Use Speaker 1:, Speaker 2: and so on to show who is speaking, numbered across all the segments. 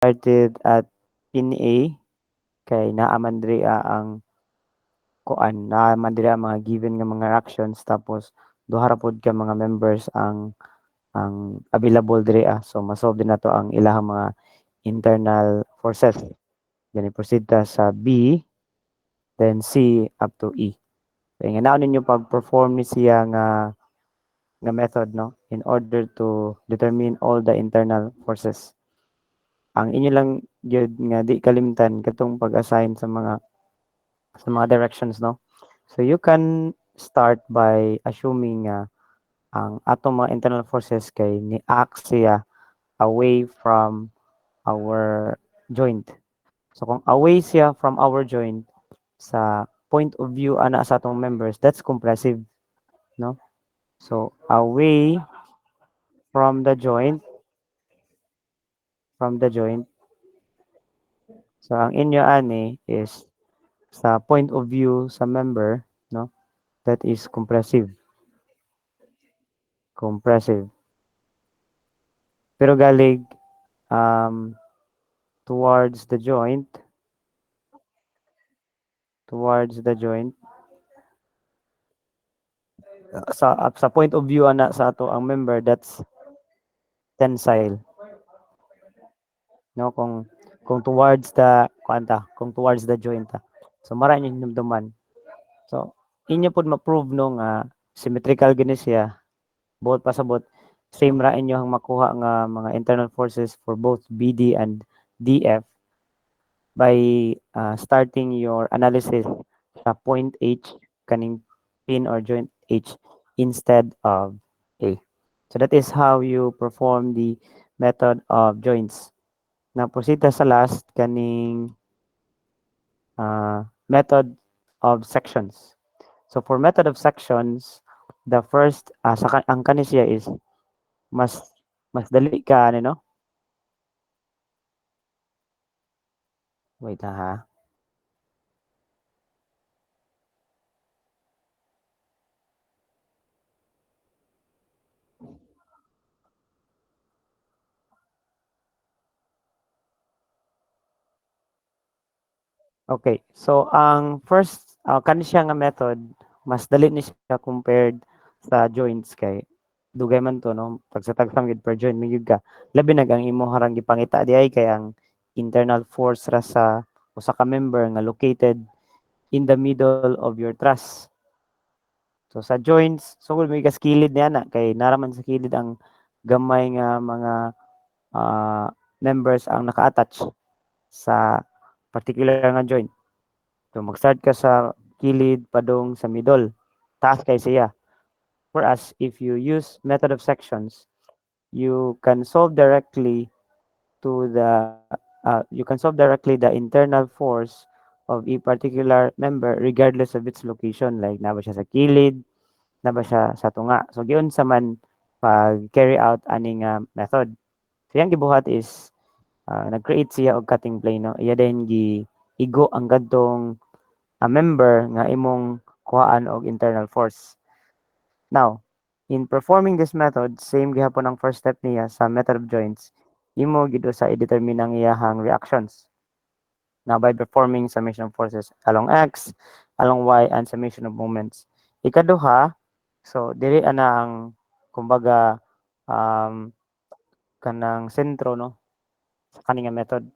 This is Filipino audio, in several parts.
Speaker 1: started at pin A kay naa man diri ang kuan, naa man diri ang mga given nga mga actions tapos duha ra pod ka mga members ang available diri. So ma-solve din nato ang ilahang mga internal forces. Then proceed ta sa B, then C up to E. So inganaon ninyo pag-perform ni siya nga method, no, in order to determine all the internal forces. Ang inyo lang gyud nga di kalimtan katong pag-assign sa mga directions, no. So you can start by assuming ang atong mga internal forces kay ni-act siya away from our joint. So kung away siya from our joint sa point of view ana sa atong members, that's compressive, no? So away from the joint, from the joint. So ang inyo ani is sa point of view sa member, no? That is compressive. Compressive. Pero galig um, towards the joint, towards the joint, sa point of view ana sa ato ang member, that's tensile, no, kung towards the kuanta, kung towards the joint ta. So mara inyo hinumduman. So inyo pod ma-prove no nga symmetrical gini siya, buot pasabot same ra inyo ang makuha nga mga internal forces for both BD and DF by starting your analysis sa point H, kaning pin or joint H instead of A. So that is how you perform the method of joints. Now proceed ta sa last kaning method of sections. So for method of sections, the first ang kani siya is mas mas dali ka ano, no? Wait lang ha. Okay. So ang first kani siya nga method mas dali ni siya compared sa joints kay dugay man to, no, pag sa tagsam gid per joint magyud ka labi nag ang imo harang gipangita di ay kay ang internal force ra sa usa ka member nga located in the middle of your truss. So sa joints, sugod may kilid niya na kay naraman sa kilid ang gamay nga mga ah, members ang naka-attach sa particular nga joint. So mag-start ka sa kilid padung sa middle. Taas kay siya. Whereas if you use method of sections, you can solve directly the internal force of a particular member regardless of its location. Like na ba siya sa kilid, na ba siya sa tunga. So giun sa man pag carry out aning method. So yang gibuhat is nag-create siya og cutting plane, no. Iya din gi igo ang gadtong member nga imong kuhaan og internal force. Now, in performing this method, same gihapon ang first step niya sa method of joints. Imo gid sa i-determine ang iyahang reactions. Now, by performing summation of forces along X, along Y, and summation of moments. Ikaduha, so diri ana ang kumbaga kanang sentro, no, sa kaning method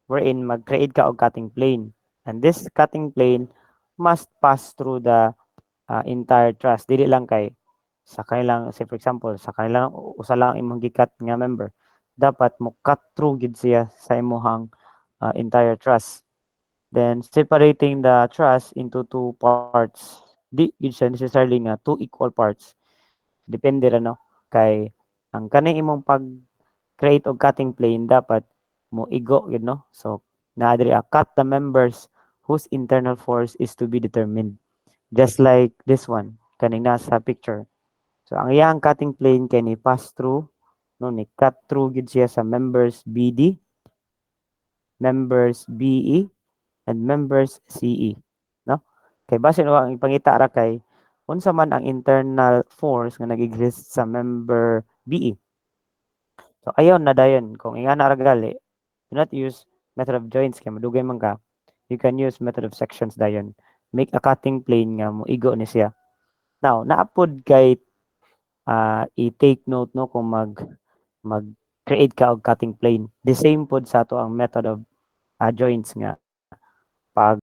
Speaker 1: wherein mag-create ka og cutting plane. And this cutting plane must pass through the entire truss. Dili lang kay sa kanilang, say for example, sa kanilang usa lang imong gikat nga member, dapat mo cut through gid siya sa imong entire truss. Then separating the truss into two parts. Di gid siya necessarily nga two equal parts. Depende ra, no, kay ang kaning imong pag-create og cutting plane dapat mo igo gid, no. So naa diri cut the members whose internal force is to be determined. Just like this one, kaning nasa picture. So ang iyang cutting plane kay ni pass through, no, ni cut through gid siya sa members BD, members BE, and members CE, no? Kay base no ang ipangita ra kay unsa man ang internal force nga nag-exist sa member BE. So ayon na dayon kung ingana ra gali, Do not use method of joints kay madugay man ka. You can use method of sections dayon. Make a cutting plane nga moigo ni siya. Now, naapod kay i-take note no kung mag-create ka og cutting plane. The same pod sa ato ang method of joints nga. Pag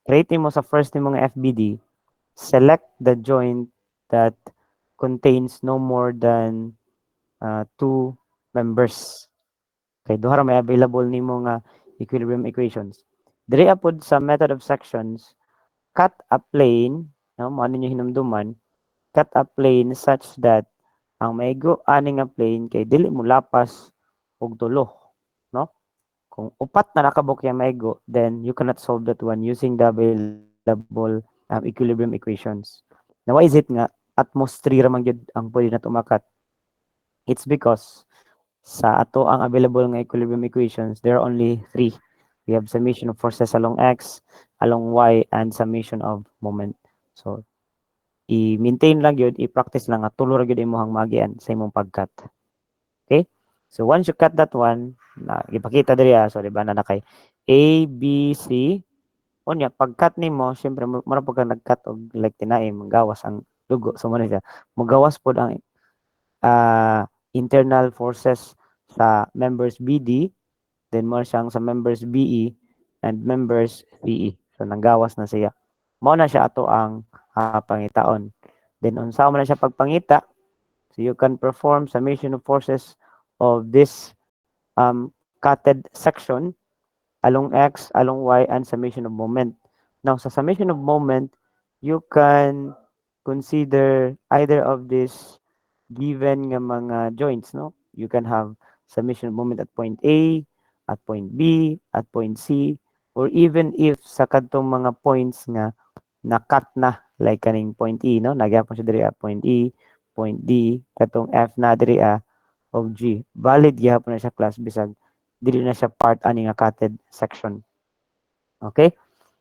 Speaker 1: create nimo sa first nimong FBD, select the joint that contains no more than two members. Okay, duha ra may available nimo nga equilibrium equations. Diri apod sa method of sections, cut a plane, no, mo ano nyo hinumduman, cut a plane such that ang maigo ani nga plane kay dili mo lapas og tulo, no? Kung upat na nakabuk yung maigo, then you cannot solve that one using the available equilibrium equations. Now, why is it nga at most 3 ra man gyud ang pwede na tumakat? It's because sa ato ang available nga equilibrium equations, there are only 3. We have summation of forces along x, along y, and summation of moment. So, i-maintain lang yun, i-practice lang at tulo ra gyud imong magian sa imong pagkat. Okay? So once you cut that one, na ipakita diri so di ba na nakay A, B, C. Unya pag-cut nimo, syempre mura pag nag-cut og like tinaim, gawas ang dugo. So mo siya. Magawas pod ang internal forces sa members BD, then mo siyang sa members BE and members CE. So nanggawas na siya. Mao na siya ato ang pangitaon. Then unsa man na siya pagpangita, so you can perform summation of forces of this cutted section along x, along y, and summation of moment. Now, sa summation of moment, you can consider either of these given nga mga joints, no? You can have summation of moment at point A, at point B, at point C, or even if sa kadtong mga points nga na-cut na, like kaning point E, no? Nagyapon siya diri point E, point D, katong F na diri of G. Valid gyapon na siya class bisag dili na siya part ani nga cutted section. Okay?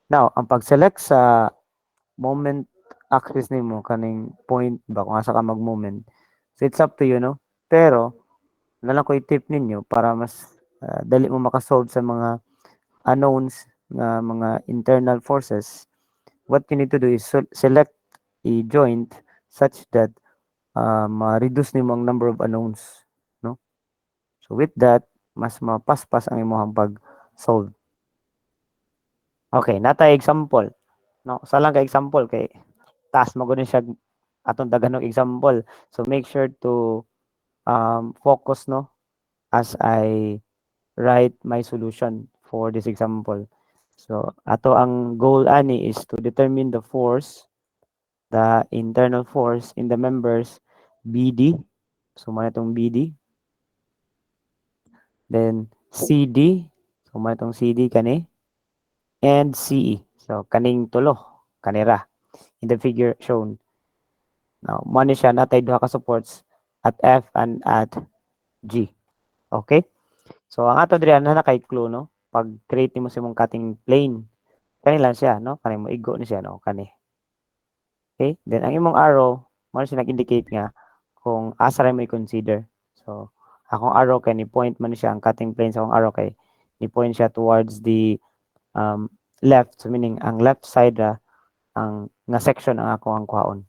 Speaker 1: Now, ang pag-select sa moment axis nimo kaning point ba kung asa ka mag-moment. So it's up to you, no? Pero nalang ko i-tip ninyo para mas dali mo makasolve sa mga unknowns nga mga internal forces. What you need to do is select a joint such that ma-reduce nimo ang number of unknowns, no? So with that, mas mapaspas ang imong pag-solve. Okay, natay example. No, sa lang ka example kay taas mo gud siya atong daganong example. So make sure to focus no as I write my solution for this example. So ato ang goal ani is to determine the force, the internal force in the members BD. So mo itong BD. Then CD. So mo itong CD kani and CE. So kaning tulo kanira in the figure shown. Now, mo ni siya natay duha ka supports at F and at G. Okay? So ang ato diri na kay clue no, pag create nimo sa imong cutting plane, kani lang siya no, kani mo igo ni siya no, kani. Okay? Then ang imong arrow, mo siya nag-indicate nga kung asa ra mo i-consider. So akong arrow kay ni point man siya ang cutting plane sa akong arrow kay ni point siya towards the left, so meaning ang left side ang nga section ang ako ang kuhaon.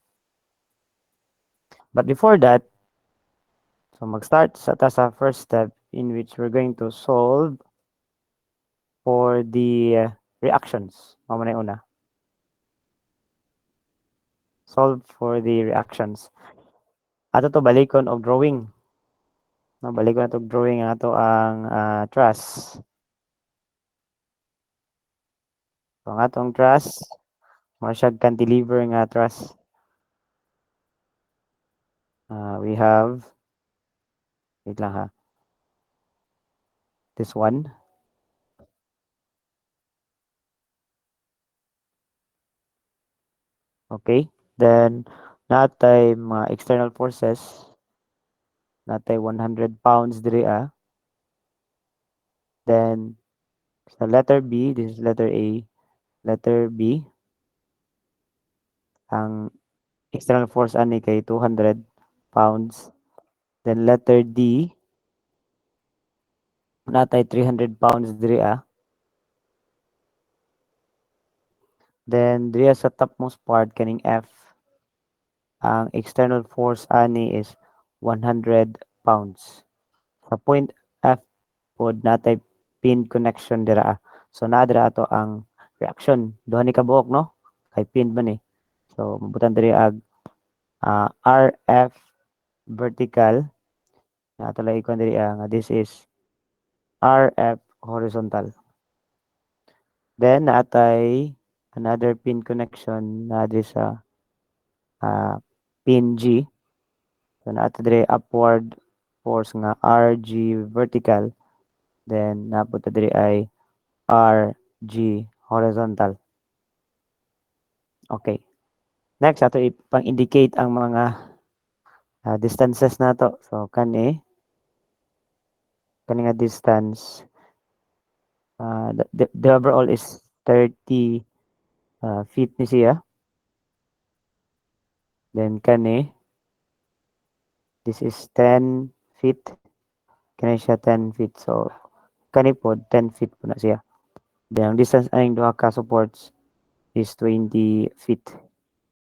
Speaker 1: But before that, so mag-start sa first step in which we're going to solve for the reactions. Mamaya una. Solve for the reactions. Ato to balikon og drawing. No, balikon ato drawing ang ato ang truss. So ang atong truss, mo siya cantilever nga truss. We have, wait lang ha. This one. Okay. Then, natay mga external forces. Natay 100 pounds diri Then, sa letter B, this is letter A. Letter B, ang external force ani kay 200 pounds. Then letter D, natay 300 pounds diri Then diri sa topmost part kaning F, ang external force ani is 100 pounds. Sa point F pod natay pin connection dira. So naa dira ato ang reaction. Duha ni kabuok no? Kay pin man eh. So mabutan diri RF vertical. Nato lang ikon diri nga this is RF horizontal. Then naatay another pin connection na diri sa pin G. So naato diri upward force nga RG vertical. Then napunta diri ay RG horizontal. Okay. Next ato ipang-indicate ang mga distances nato. So kani nga distance the overall is 30 feet ni siya. Then kani this is 10 feet. Kani siya 10 feet. So kani po 10 feet po na siya. Then ang distance aning duha ka supports is 20 feet.